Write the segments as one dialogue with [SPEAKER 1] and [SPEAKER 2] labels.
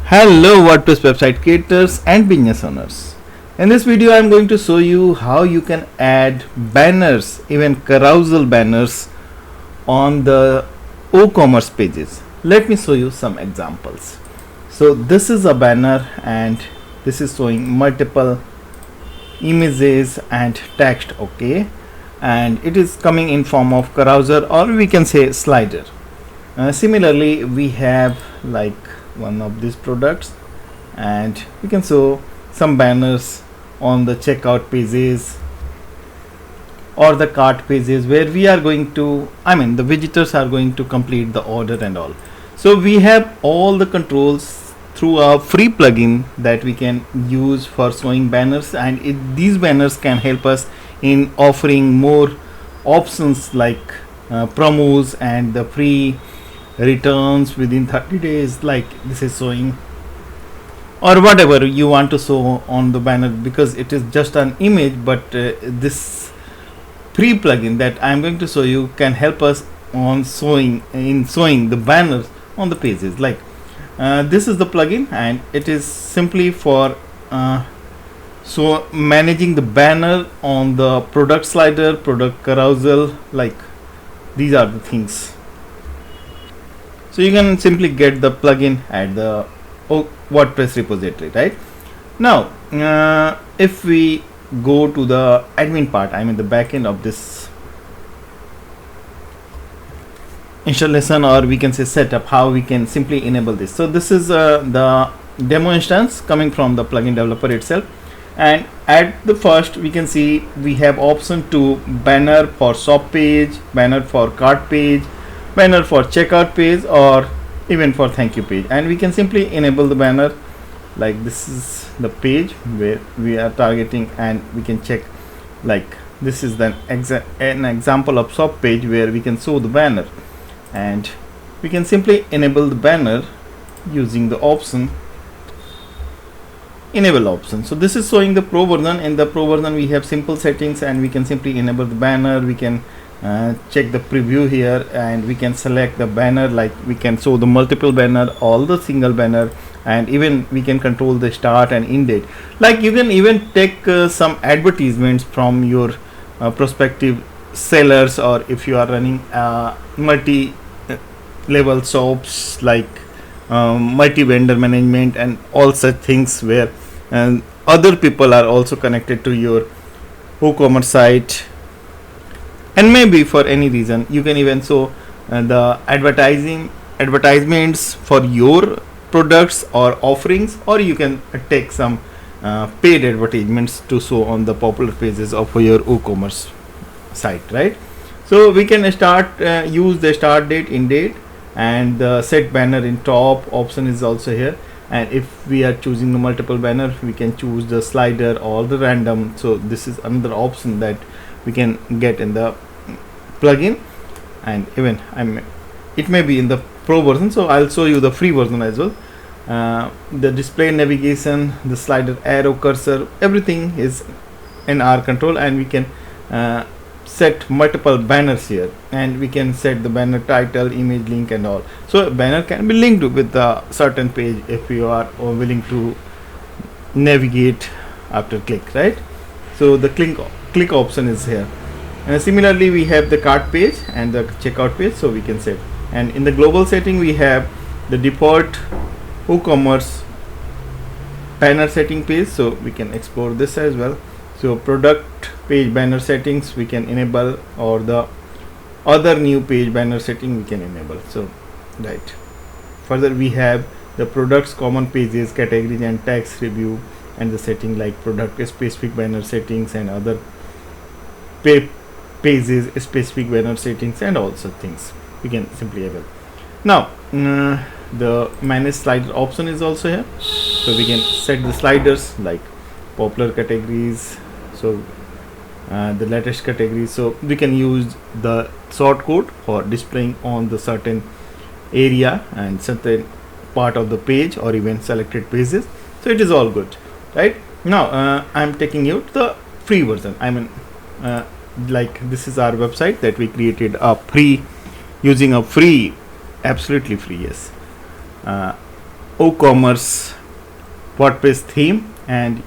[SPEAKER 1] Hello WordPress website creators and business owners. In this video I am going to show you how you can add banners, even carousel banners on the WooCommerce pages. Let me show you some examples. So this is a banner and this is showing multiple images and text, okay, and it is coming in form of carousel, or we can say slider. Similarly we have like one of these products, and we can show some banners on the checkout pages or the cart pages where we are going to, the visitors are going to complete the order and all. So we have all the controls through a free plugin that we can use for showing banners, and these banners can help us in offering more options like promos and the free returns within 30 days, like this is showing, or whatever you want to show on the banner, because it is just an image, but this free plugin that I am going to show you can help us on showing the banners on the pages. Like this is the plugin, and it is simply for so managing the banner on the product slider, product carousel, like these are the things. So you can simply get the plugin at the WordPress repository. Right now, if we go to the admin part, the back end of this installation, or we can say setup, how we can simply enable this. So this is the demo instance coming from the plugin developer itself, and at the first we can see we have option to banner for shop page, banner for cart page, banner for checkout page, or even for thank you page. And we can simply enable the banner, like this is the page where we are targeting, and we can check, like this is an example of shop page where we can show the banner, and we can simply enable the banner using the option enable option. So this is showing the pro version. In the pro version we have simple settings, and we can simply enable the banner. We can check the preview here, and we can select the banner, like we can show the multiple banner, all the single banner, and even we can control the start and end date. Like you can even take some advertisements from your prospective sellers, or if you are running multi level shops, like multi vendor management and all such things, where other people are also connected to your WooCommerce site. And maybe for any reason you can even show the advertisements for your products or offerings, or you can take some paid advertisements to show on the popular pages of your WooCommerce site, right? So we can start use the start date, end date, and the set banner in top option is also here. And if we are choosing the multiple banner, we can choose the slider or the random. So this is another option that we can get in the plugin, and even it may be in the pro version, so I'll show you the free version as well. The display navigation, the slider, arrow, cursor, everything is in our control, and we can set multiple banners here, and we can set the banner title, image, link, and all. So a banner can be linked with a certain page if you are willing to navigate after click, right? So the click option is here. And similarly we have the cart page and the checkout page, so we can set. And in the global setting we have the default WooCommerce banner setting page, so we can explore this as well. So product page banner settings we can enable, or the other new page banner setting we can enable. So right, further we have the products, common pages, categories, and tax review, and the setting like product specific banner settings and other pages specific banner settings, and also things we can simply enable. Now the manage slider option is also here, so we can set the sliders like popular categories, so the latest categories. So we can use the shortcode for displaying on the certain area and certain part of the page, or even selected pages. So it is all good. Right now I'm taking you to the free version. Like this is our website that we created using a free, absolutely free, yes, WooCommerce WordPress theme, and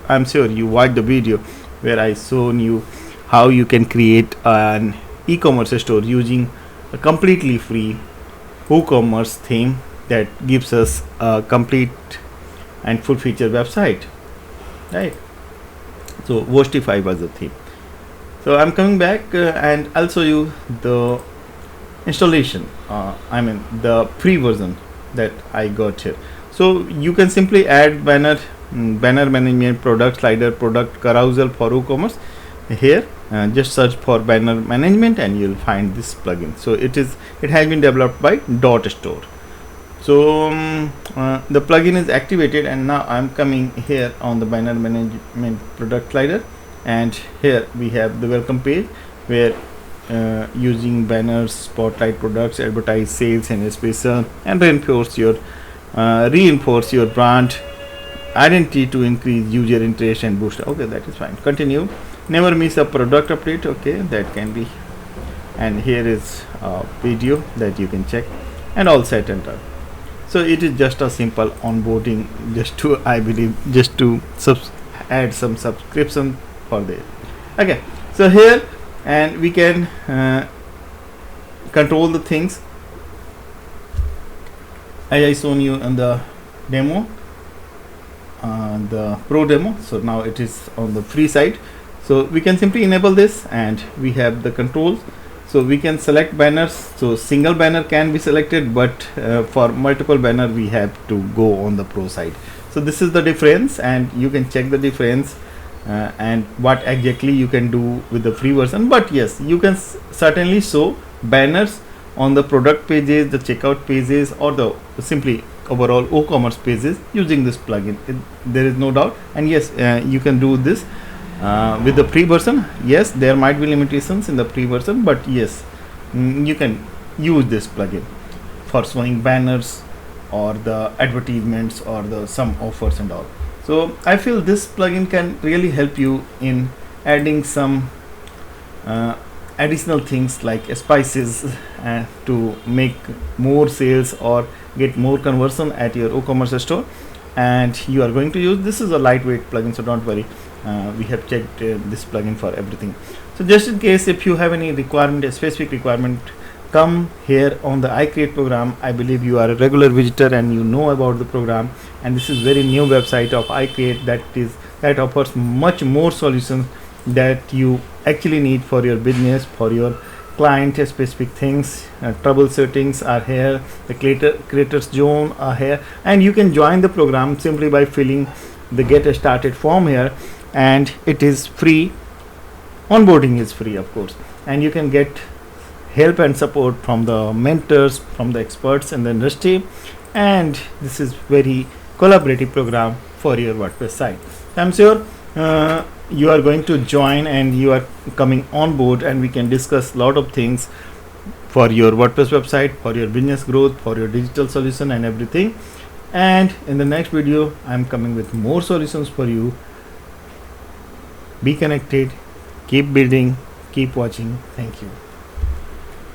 [SPEAKER 1] I'm sure you watched the video where I shown you how you can create an e-commerce store using a completely free WooCommerce theme that gives us a complete and full feature website, right? So Wostify was the theme. So I'm coming back and I'll show you the installation, I mean the free version that I got here. So you can simply add banner management, product slider, product carousel for WooCommerce here. Just search for banner management and you'll find this plugin. So it has been developed by .store. So the plugin is activated, and now I'm coming here on the banner management product slider, and here we have the welcome page where using banners, spotlight products, advertise sales and special, and reinforce your brand identity to increase user interest and boost. Okay, that is fine. Continue. Never miss a product update. Okay, that can be. And here is a video that you can check, and all set and done. So it is just a simple onboarding, just to add some subscription for this. Okay, so here, and we can control the things as I shown you in the demo, the pro demo. So now it is on the free side, so we can simply enable this, and we have the controls. So we can select banners. So single banner can be selected, but for multiple banner we have to go on the pro side. So this is the difference, and you can check the difference and what exactly you can do with the free version. But yes, you can certainly show banners on the product pages, the checkout pages, or the simply overall WooCommerce pages using this plugin. There is no doubt. And yes, you can do this with the free version. Yes, there might be limitations in the free version, but yes, you can use this plugin for showing banners or the advertisements or the some offers and all. So I feel this plugin can really help you in adding some additional things like spices to make more sales or get more conversion at your WooCommerce store. And you are going to use this. Is a lightweight plugin, so don't worry. We have checked this plugin for everything. So just in case if you have any requirement, a specific requirement, come here on the iCreate program. I believe you are a regular visitor and you know about the program, and this is very new website of iCreate that offers much more solutions that you actually need for your business, for your client specific things. Troubleshootings are here, the creators zone are here, and you can join the program simply by filling the get started form here, and it is free. Onboarding is free, of course, and you can get help and support from the mentors, from the experts in the industry, and this is very collaborative program for your WordPress site. I'm sure you are going to join and you are coming on board, and we can discuss a lot of things for your WordPress website, for your business growth, for your digital solution and everything. And in the next video I'm coming with more solutions for you. Be connected, keep building, keep watching. Thank you.